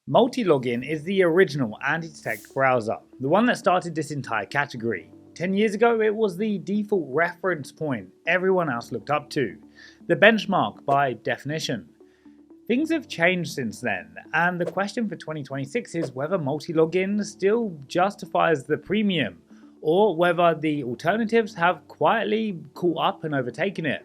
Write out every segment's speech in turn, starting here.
Multilogin is the original Antidetect browser, the one that started this entire category. 10 years ago, it was the default reference point everyone else looked up to, the benchmark by definition. Things have changed since then, and the question for 2026 is whether Multilogin still justifies the premium, or whether the alternatives have quietly caught up and overtaken it.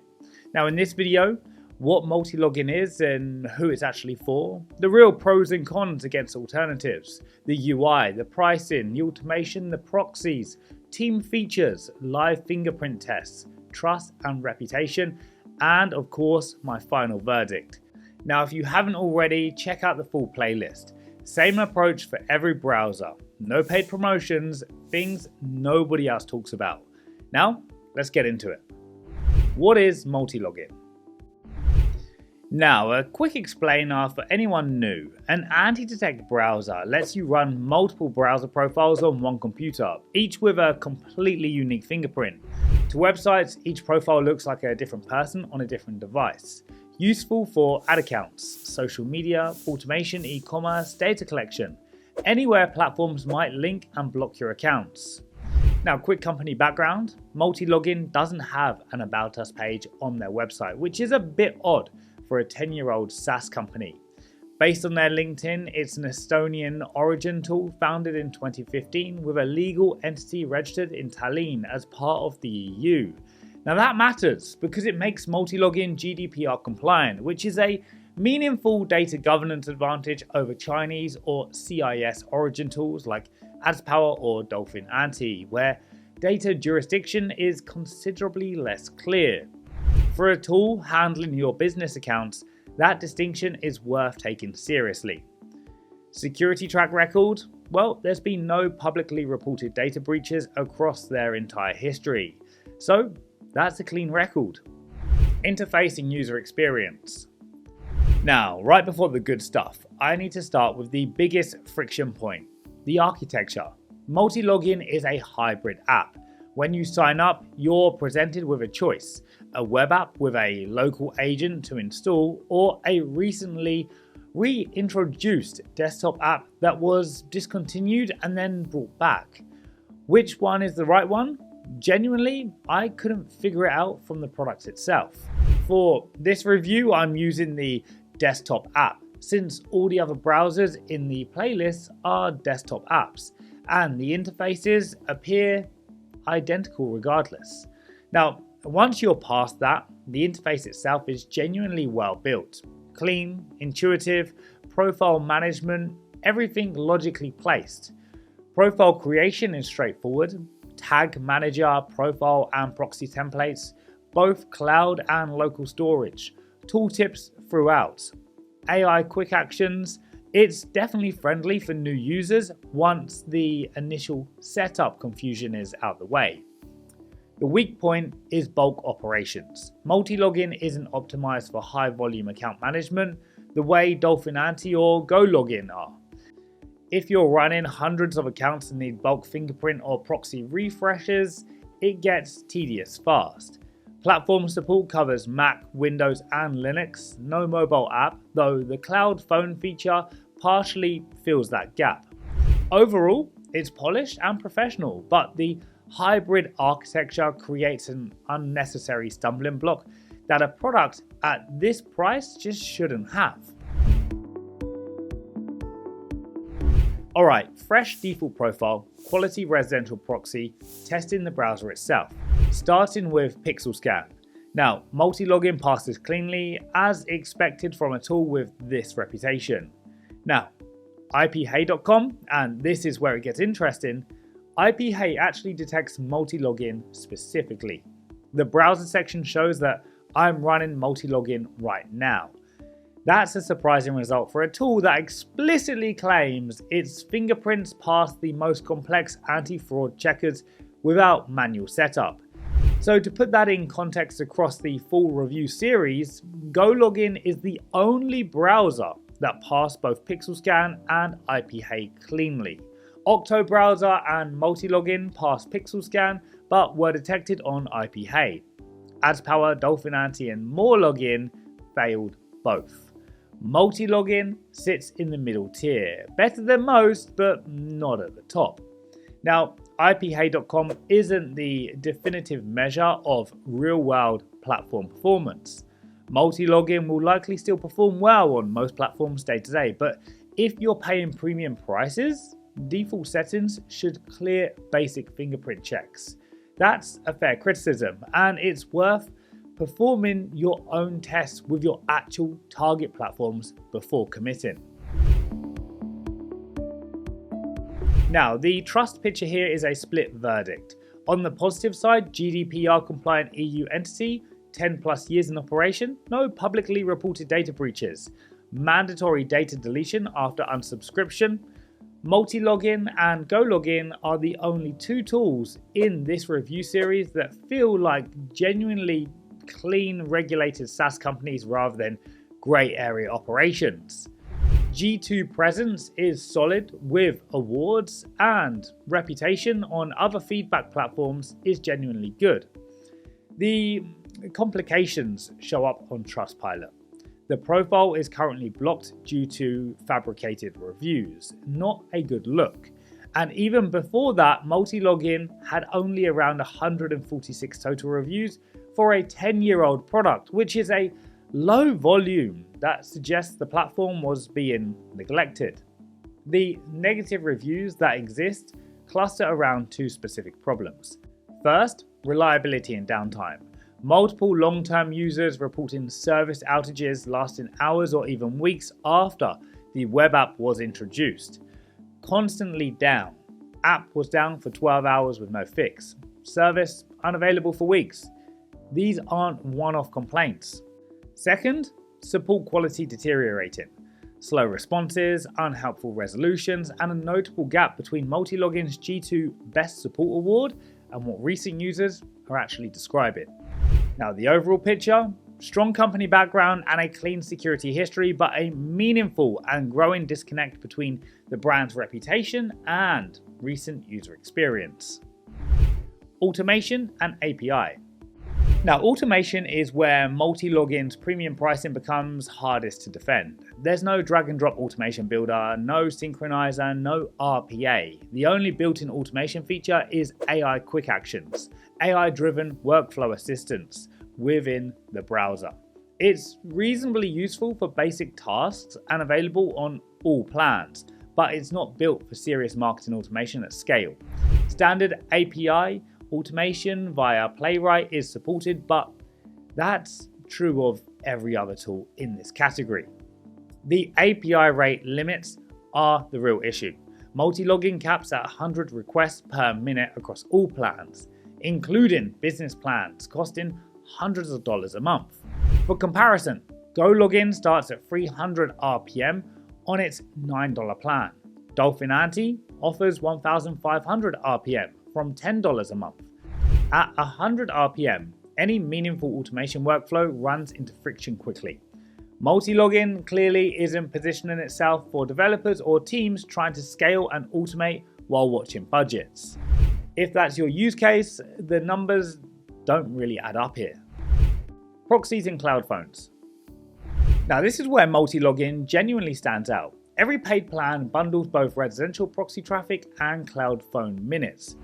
Now in this video, what Multilogin is and who it's actually for, the real pros and cons against alternatives, the UI, the pricing, the automation, the proxies, team features, live fingerprint tests, trust and reputation, and of course my final verdict. Now if you haven't already, check out the full playlist. Same approach for every browser, no paid promotions, things nobody else talks about. Now let's get into it. What is Multilogin? Now, a quick explainer for anyone new. An Antidetect browser lets you run multiple browser profiles on one computer, each with a completely unique fingerprint. To websites, each profile looks like a different person on a different device. Useful for ad accounts, social media, automation, e-commerce, data collection, anywhere platforms might link and block your accounts. Now, quick company background, Multilogin doesn't have an About Us page on their website, which is a bit odd for a 10-year-old SaaS company. Based on their LinkedIn, it's an Estonian origin tool founded in 2015 with a legal entity registered in Tallinn as part of the EU. Now that matters because it makes Multilogin GDPR-compliant, which is a meaningful data governance advantage over Chinese or CIS origin tools like AdsPower or Dolphin Anti, where data jurisdiction is considerably less clear. For a tool handling your business accounts, that distinction is worth taking seriously. Security track record? Well, there's been no publicly reported data breaches across their entire history. So that's a clean record. Interface and user experience. Now, right before the good stuff, I need to start with the biggest friction point, the architecture. Multilogin is a hybrid app. When you sign up, you're presented with a choice, a web app with a local agent to install, or a recently reintroduced desktop app that was discontinued and then brought back. Which one is the right one? Genuinely, I couldn't figure it out from the product itself. For this review, I'm using the desktop app, since all the other browsers in the playlist are desktop apps, and the interfaces appear identical regardless. Now, once you're past that, the interface itself is genuinely well built. Clean, intuitive, profile management, everything logically placed. Profile creation is straightforward. Tag manager, profile and proxy templates, both cloud and local storage. Tooltips throughout. AI quick actions. It's definitely friendly for new users once the initial setup confusion is out the way. The weak point is bulk operations. Multilogin isn't optimized for high volume account management the way Dolphin Anti or GoLogin are. If you're running hundreds of accounts and need bulk fingerprint or proxy refreshes, it gets tedious fast. Platform support covers Mac, Windows and Linux, no mobile app, though the cloud phone feature partially fills that gap. Overall, it's polished and professional, but the hybrid architecture creates an unnecessary stumbling block that a product at this price just shouldn't have. Alright, fresh default profile, quality residential proxy, testing the browser itself. Starting with Pixel Scan. Now, Multilogin passes cleanly as expected from a tool with this reputation. Now, Iphey.com, and this is where it gets interesting, Iphey actually detects Multilogin specifically. The browser section shows that I'm running Multilogin right now. That's a surprising result for a tool that explicitly claims its fingerprints pass the most complex anti-fraud checkers without manual setup. So to put that in context across the full review series, GoLogin is the only browser that passed both Pixel Scan and Iphey cleanly. Octo browser and Multilogin passed Pixel Scan but were detected on Iphey. AdsPower, Dolphin Anti and Multilogin failed both. Multilogin sits in the middle tier, better than most, but not at the top. Now, Iphey.com isn't the definitive measure of real-world platform performance. Multilogin will likely still perform well on most platforms day to day, but if you're paying premium prices, default settings should clear basic fingerprint checks. That's a fair criticism, and it's worth performing your own tests with your actual target platforms before committing. Now, the trust picture here is a split verdict. On the positive side, GDPR-compliant EU entity, 10 plus years in operation, no publicly reported data breaches, mandatory data deletion after unsubscription. Multilogin and GoLogin are the only two tools in this review series that feel like genuinely clean, regulated SaaS companies rather than grey area operations. G2 presence is solid with awards, and reputation on other feedback platforms is genuinely good. The complications show up on Trustpilot. The profile is currently blocked due to fabricated reviews, not a good look. And even before that, Multilogin had only around 146 total reviews for a 10-year-old product, which is a low volume that suggests the platform was being neglected. The negative reviews that exist cluster around two specific problems. First, reliability and downtime. Multiple long-term users reporting service outages lasting hours or even weeks after the web app was introduced. Constantly down. App was down for 12 hours with no fix. Service unavailable for weeks. These aren't one-off complaints. Second, support quality deteriorating. Slow responses, unhelpful resolutions, and a notable gap between Multilogin's G2 Best Support Award and what recent users are actually describing. Now, the overall picture, strong company background and a clean security history, but a meaningful and growing disconnect between the brand's reputation and recent user experience. Automation and API. Now, automation is where Multilogin's premium pricing becomes hardest to defend. There's no drag and drop automation builder, no synchronizer, no RPA. The only built-in automation feature is AI quick actions, AI-driven workflow assistance within the browser. It's reasonably useful for basic tasks and available on all plans, but it's not built for serious marketing automation at scale. Standard API automation via Playwright is supported, but that's true of every other tool in this category. The API rate limits are the real issue. Multilogin caps at 100 requests per minute across all plans, including business plans costing hundreds of dollars a month. For comparison, GoLogin starts at 300 RPM on its $9 plan. Dolphin Anti offers 1,500 RPM from $10 a month. At 100 RPM, any meaningful automation workflow runs into friction quickly. Multilogin clearly isn't positioning itself for developers or teams trying to scale and automate while watching budgets. If that's your use case, the numbers don't really add up here. Proxies in cloud phones. Now, this is where Multilogin genuinely stands out. Every paid plan bundles both residential proxy traffic and cloud phone minutes.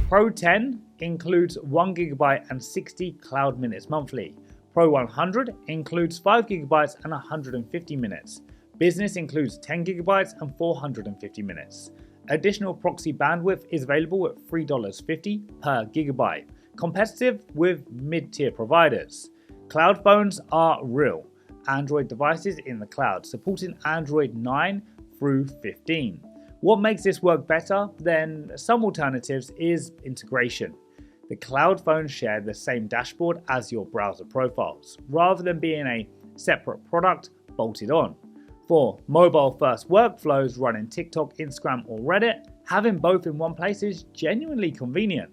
Pro 10 includes 1 GB and 60 cloud minutes monthly. Pro 100 includes 5 GB and 150 minutes. Business includes 10 GB and 450 minutes. Additional proxy bandwidth is available at $3.50 per gigabyte, competitive with mid-tier providers. Cloud phones are real. Android devices in the cloud, supporting Android 9 through 15. What makes this work better than some alternatives is integration. The cloud phones share the same dashboard as your browser profiles, rather than being a separate product bolted on. For mobile-first workflows running TikTok, Instagram, or Reddit, having both in one place is genuinely convenient.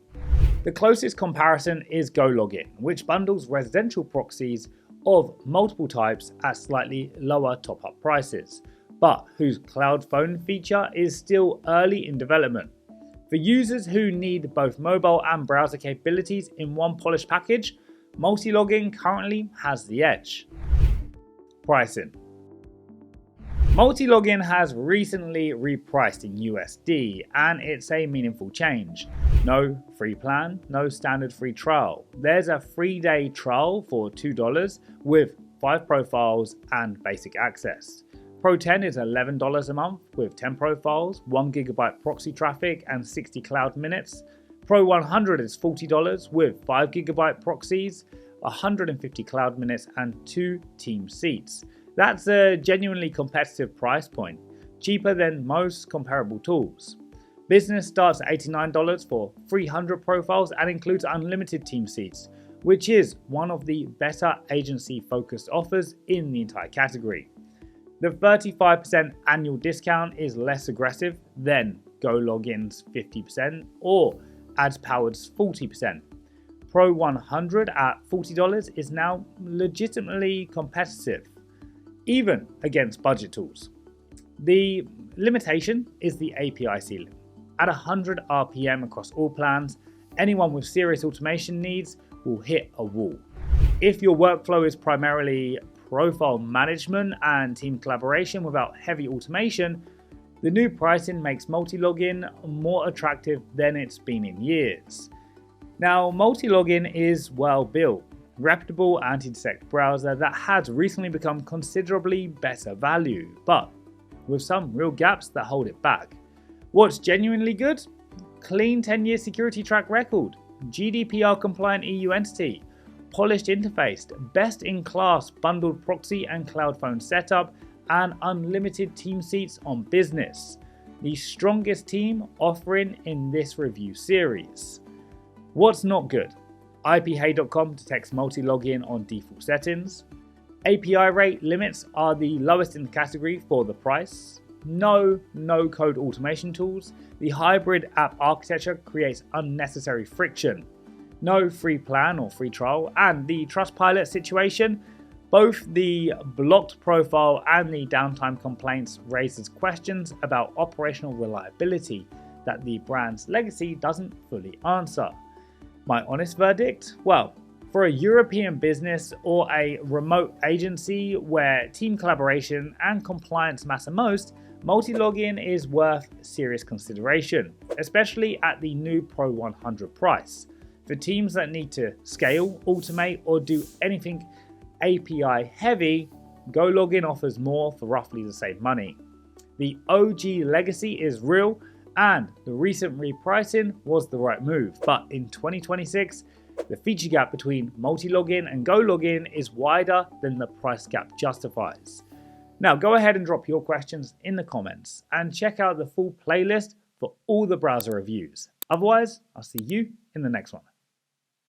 The closest comparison is GoLogin, which bundles residential proxies of multiple types at slightly lower top-up prices, but whose cloud phone feature is still early in development. For users who need both mobile and browser capabilities in one polished package, Multilogin currently has the edge. Pricing. Multilogin has recently repriced in USD, and it's a meaningful change. No free plan, no standard free trial. There's a 3-day trial for $2 with 5 profiles and basic access. Pro 10 is $11 a month with 10 profiles, 1 GB proxy traffic and 60 cloud minutes. Pro 100 is $40 with 5 GB proxies, 150 cloud minutes and 2 team seats. That's a genuinely competitive price point, cheaper than most comparable tools. Business starts at $89 for 300 profiles and includes unlimited team seats, which is one of the better agency-focused offers in the entire category. The 35% annual discount is less aggressive than GoLogin's 50% or AdsPowered's 40%. Pro 100 at $40 is now legitimately competitive, even against budget tools. The limitation is the API ceiling. At 100 RPM across all plans, anyone with serious automation needs will hit a wall. If your workflow is primarily profile management and team collaboration without heavy automation, the new pricing makes Multilogin more attractive than it's been in years. Now, Multilogin is well built, reputable Antidetect browser that has recently become considerably better value, but with some real gaps that hold it back. What's genuinely good? Clean 10-year security track record, GDPR-compliant EU entity, polished interface, best-in-class bundled proxy and cloud phone setup, and unlimited team seats on business. The strongest team offering in this review series. What's not good? Iphey.com detects Multilogin on default settings. API rate limits are the lowest in the category for the price. No-code automation tools. The hybrid app architecture creates unnecessary friction. No free plan or free trial, and the Trustpilot situation, both the blocked profile and the downtime complaints raises questions about operational reliability that the brand's legacy doesn't fully answer. My honest verdict? Well, for a European business or a remote agency where team collaboration and compliance matter most, Multilogin is worth serious consideration, especially at the new Pro 100 price. For teams that need to scale, automate, or do anything API heavy, GoLogin offers more for roughly the same money. The OG legacy is real, and the recent repricing was the right move, but in 2026, the feature gap between Multilogin and GoLogin is wider than the price gap justifies. Now go ahead and drop your questions in the comments and check out the full playlist for all the browser reviews. Otherwise, I'll see you in the next one.